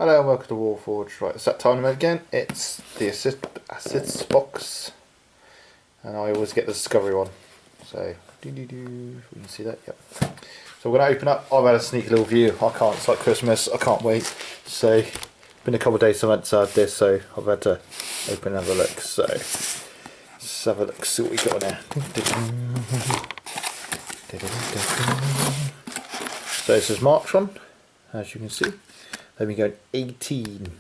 Hello and welcome to Warforged. Right, it's that time again. It's the assists box, and I always get the discovery one. So, we can see that. Yep. So we're going to open up. I've had a sneaky little view. I can't. It's like Christmas. I can't wait. So, been a couple of days since I had this, so I've had to open and have a look. So, let's have a look. See what we got in here. So this is marked one, as you can see. Then we go 18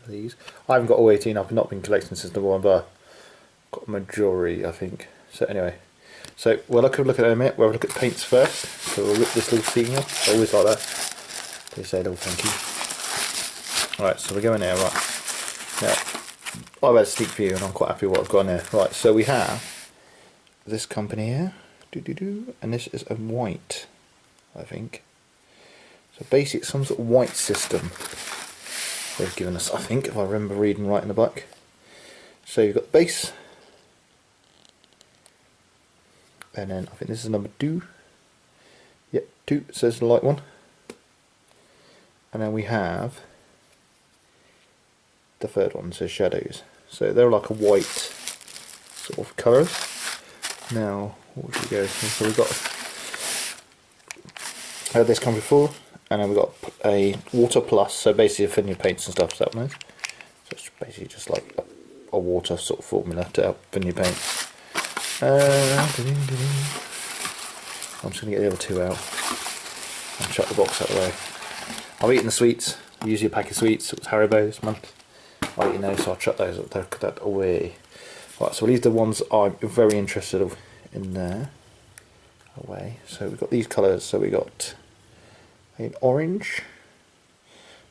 of these. I haven't got all 18, I've not been collecting since number one, but I've got a majority, I think. So anyway, so we'll look at it in a minute. We'll look at paints first. So we'll rip this little thing off. I always like that. They say a little thank you. Right, so we're going there, right. Now, I've had a sneak view and I'm quite happy with what I've got in there. Right, so we have this company here. And this is a white, I think. So basically it's some sort of white system they've given us, I think, if I remember reading right in the book. So you've got the base, and then I think this is number 2. Yep, 2, it says the light one. And then we have the third one, says shadows. So they're like a white sort of colours. Now, what should we go? So we've got this come before. And then we've got a water plus, so basically a thin your paints and stuff, so that one is. So it's basically just like a water sort of formula to help thin your paints. I'm just going to get the other 2 out and chuck the box out of the way. I've eaten the sweets, usually a pack of sweets. It was Haribo this month. I've eaten those, so I'll chuck those that away. Right, so we'll leave the ones I'm very interested in there away. So we've got these colours, so we got an orange,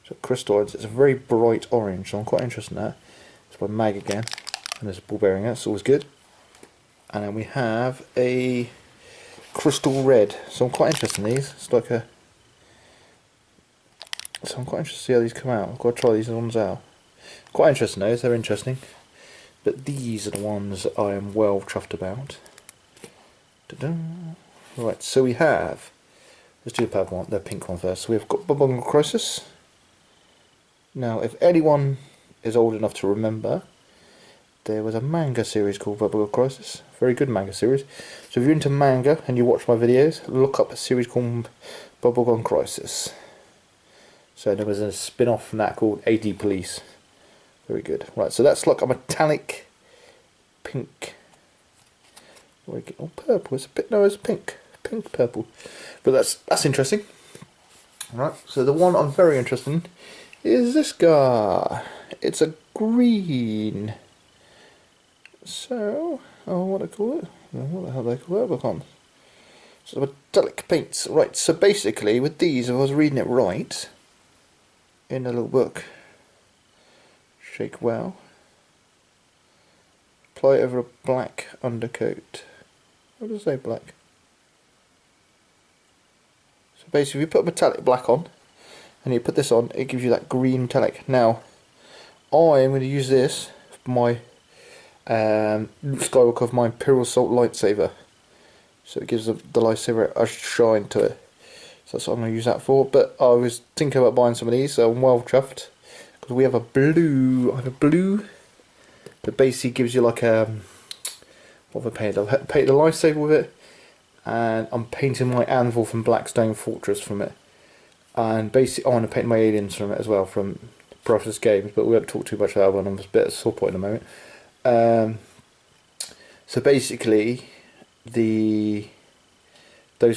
so crystal orange. It's a very bright orange, so I'm quite interested in that. It's by Mag again, and there's a ball bearing. That's always good. And then we have a crystal red, so I'm quite interested in these. It's like a, so I'm quite interested to see how these come out. I've got to try these ones out. Quite interested in those, they're interesting. But these are the ones that I am well chuffed about. Right, so we have, let's do the purple one, the pink one first. So we've got Bubblegum Crisis. Now, if anyone is old enough to remember, there was a manga series called Bubblegum Crisis. Very good manga series. So if you're into manga and you watch my videos, look up a series called Bubblegum Crisis. So there was a spin-off from that called AD Police. Very good. Right, so that's like a metallic pink. Oh, purple. It's a bit, no, it's pink. Pink purple, but that's interesting. Right, so the one I'm very interested in is this guy. It's a green. So, oh, what do I call it? What the hell do I call it? I can't. So metallic paints. Right, so basically with these, if I was reading it right in the little book, shake well. Apply it over a black undercoat. What does it say, black? Basically, if you put metallic black on and you put this on, it gives you that green metallic. Now, I'm going to use this for my Luke Skywalker of my Imperial Assault lightsaber. So it gives the lightsaber a shine to it. So that's what I'm going to use that for. But I was thinking about buying some of these, so I'm well chuffed. Because we have a blue, that basically gives you like a, what have I painted? I've painted a lightsaber with it. And I'm painting my anvil from Blackstone Fortress from it, and basically I want to paint my aliens from it as well, from Process Games, but we won't talk too much about that one. I'm a bit at a sore point in a moment. So basically those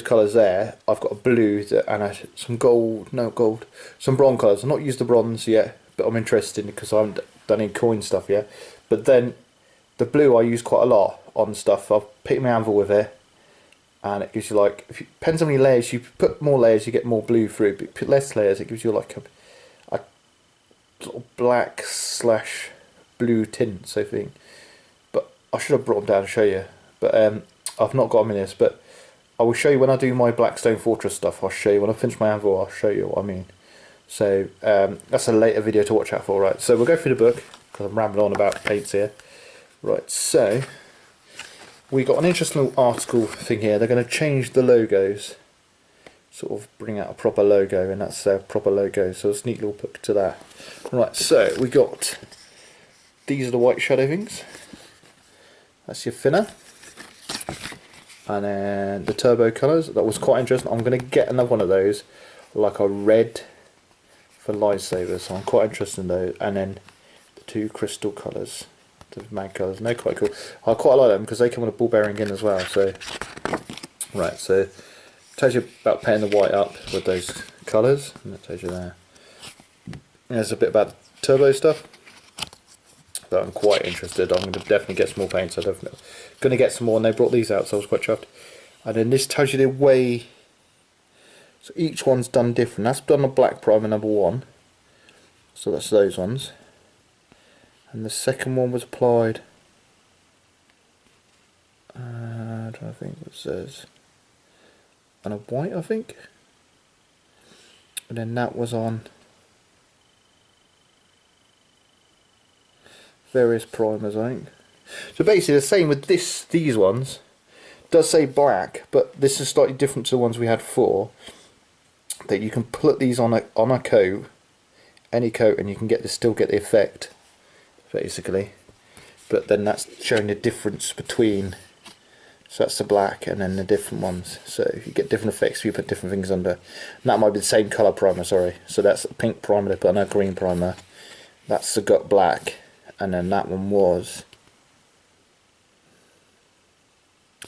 colours there, I've got a blue and some gold, some bronze colours. I've not used the bronze yet, but I'm interested because I haven't done any coin stuff yet. But then the blue I use quite a lot on stuff. I've painted my anvil with it. And it gives you like, if you depends how many layers, you put more layers you get more blue through, but put less layers it gives you like a sort of black / blue tint sort of thing. But I should have brought them down to show you, but I've not got them in this, but I will show you when I do my Blackstone Fortress stuff. I'll show you when I finish my anvil, I'll show you what I mean. So that's a later video to watch out for. Right, so we'll go through the book because I'm rambling on about paints here. Right, so we got an interesting little article thing here. They're going to change the logos sort of bring out a proper logo, and that's their proper logo, so it's a neat little hook to that. Right, so we got, these are the white shadow things, that's your thinner, and then the turbo colours, that was quite interesting. I'm going to get another one of those, like a red for lightsabers, so I'm quite interested in those, and then the two crystal colours, the mag colours, and they're quite cool. I quite like them because they come with a ball bearing in as well, so, right, so tells you about painting the white up with those colours, and that tells you there. And there's a bit about the turbo stuff that I'm quite interested. I'm going to definitely get some more paints. I'm definitely going to get some more, and they brought these out, so I was quite chuffed. And then this tells you the way, so each one's done different. That's done on black primer number 1, so that's those ones. And the second one was applied, I'm trying to think what it says, on a white, I think, and then that was on various primers, I think. So basically the same with these ones. It does say black, but this is slightly different to the ones we had before, that you can put these on a coat, any coat, and you can still get the effect, basically. But then that's showing the difference between, so that's the black and then the different ones. So you get different effects if you put different things under. And that might be the same colour primer, sorry. So that's the pink primer they put on a green primer. That's the gut black. And then that one was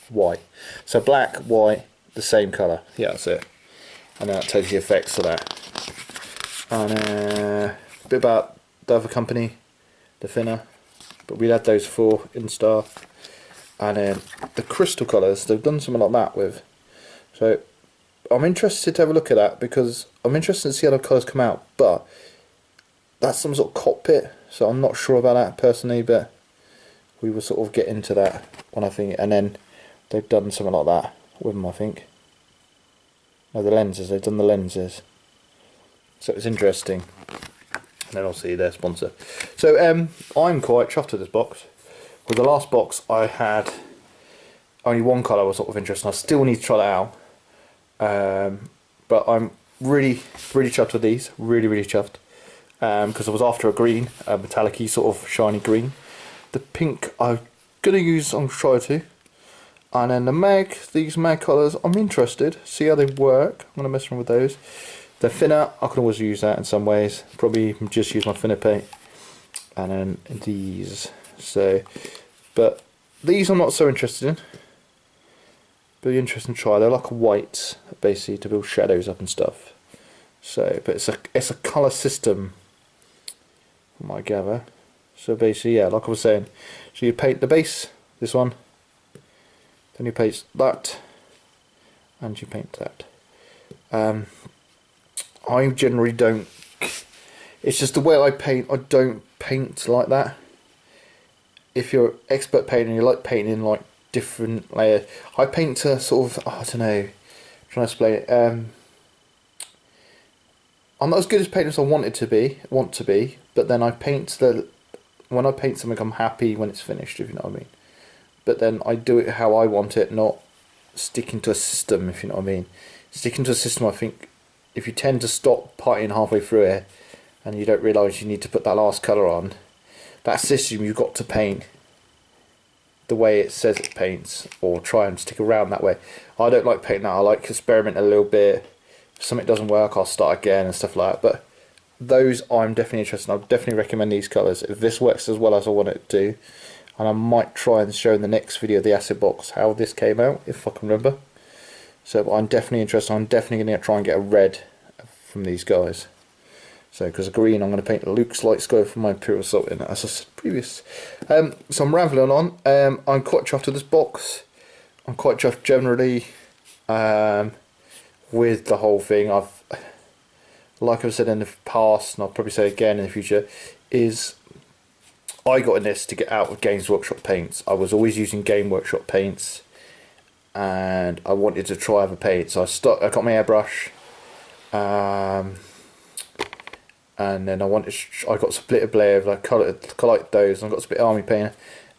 white. So black, white, the same colour. Yeah, that's it. And that tells you the effects of that. And a bit about the other company, the thinner. But we had those 4 in Star. And then the crystal colours, they've done something like that with. So I'm interested to have a look at that, because I'm interested to see how the colours come out. But that's some sort of cockpit, so I'm not sure about that personally, but we will sort of get into that when I think. And then they've done something like that with them, I think. No, the lenses, they've done the lenses. So it's interesting. And then obviously their sponsor. So I'm quite chuffed with this box. With the last box I had only one colour I was sort of interested in. I still need to try that out. But I'm really chuffed with these. Really chuffed. Because I was after a green, a metallic-y sort of shiny green. The pink I'm going to use on try to. And then these mag colours, I'm interested. See how they work. I'm going to mess around with those. The thinner, I can always use that in some ways. Probably just use my thinner paint. And then these. So, but these I'm not so interested in. Be interesting to try. They're like whites, basically, to build shadows up and stuff. So, but it's a colour system, from what I gather. So basically, yeah, like I was saying, so you paint the base, this one, then you paint that, and you paint that. I generally don't. It's just the way I paint. I don't paint like that. If you're expert painting, you like painting in like different layers. I paint to sort of, I don't know, I'm trying to explain it. I'm not as good as painting as I want to be, but then I paint when I paint something, I'm happy when it's finished, if you know what I mean. But then I do it how I want it, not sticking to a system, if you know what I mean. Sticking to a system, I think, if you tend to stop partying halfway through it, and you don't realise you need to put that last colour on, that system you've got to paint the way it says it paints, or try and stick around that way. I don't like painting that. I like to experiment a little bit. If something doesn't work, I'll start again and stuff like that. But those I'm definitely interested in. I'll definitely recommend these colours if this works as well as I want it to. And I might try and show in the next video the acid box how this came out, if I can remember. So I'm definitely interested. I'm definitely going to try and get a red from these guys. So, because green, I'm going to paint Luke's light sky for my Imperial Assault in it, as I said previous. So I'm rambling on. I'm quite chuffed with this box. I'm quite chuffed generally with the whole thing. Like I've said in the past, and I'll probably say again in the future, is I got in this to get out of Games Workshop paints. I was always using Game Workshop paints, and I wanted to try other paints. So I got my airbrush. And then I got Splitter Blade, I collect those, and I got Split Army paint,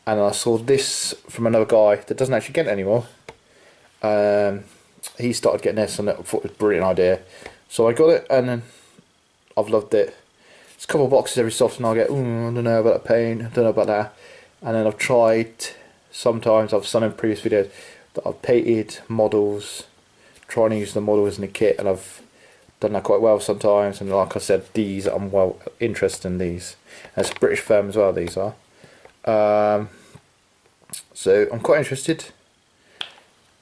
and I saw this from another guy that doesn't actually get it anymore. he started getting this, and I thought it was a brilliant idea. So I got it, and then I've loved it. It's a couple of boxes every so often I'll get, I don't know about the paint, I don't know about that. And then I've tried, sometimes I've done in previous videos, that I've painted models, trying to use the models in the kit, and I've done that quite well sometimes. And like I said, these, I'm well interested in these. And it's a British firm as well, these are. So I'm quite interested.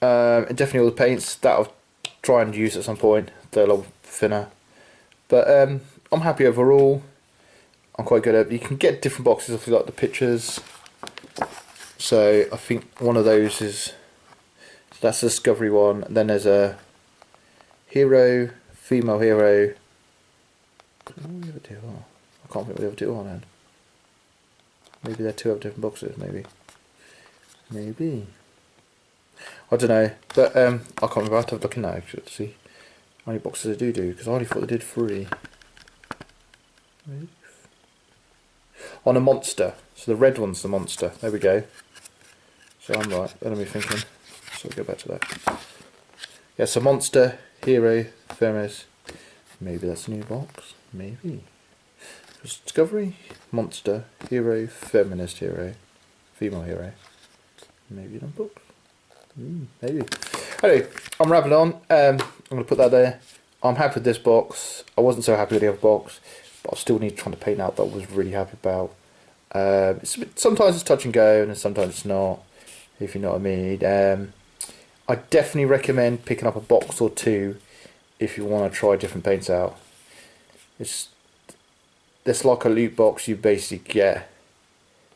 And definitely all the paints that I'll try and use at some point, they're a lot thinner. But I'm happy overall. I'm quite good at it. You can get different boxes if you like the pictures. So I think one of those is, so that's a Discovery one. And then there's a hero, female hero. What do we ever do? Oh, I can't think what the other two are then. Maybe they're two other different boxes, maybe. Maybe. I don't know, but I can't remember. I have to have a look in that actually to see how many boxes they do, because I only thought they did 3. On a monster, so the red one's the monster. There we go. So I'm right. What am I thinking? So we'll go back to that. Yeah, so monster, hero, Feminist. Maybe that's a new box. Maybe. Discovery, monster, hero, feminist hero, female hero. Maybe in a book. Maybe. Anyway, I'm rambling on. I'm going to put that there. I'm happy with this box. I wasn't so happy with the other box, but I still need trying to paint out that I was really happy about. Sometimes it's touch and go, and sometimes it's not, if you know what I mean. I definitely recommend picking up a box or two if you want to try different paints out. It's like a loot box. You basically get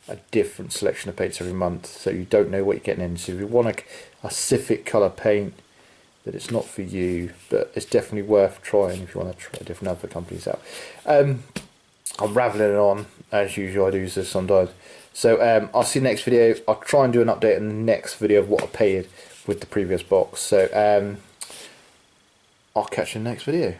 a different selection of paints every month, so you don't know what you're getting into. If you want a specific colour paint, that it's not for you, but it's definitely worth trying if you want to try different other companies out. I'm raveling on as usual. I do this sometimes. So I'll see you next video. I'll try and do an update in the next video of what I painted with the previous box. So I'll catch you in the next video.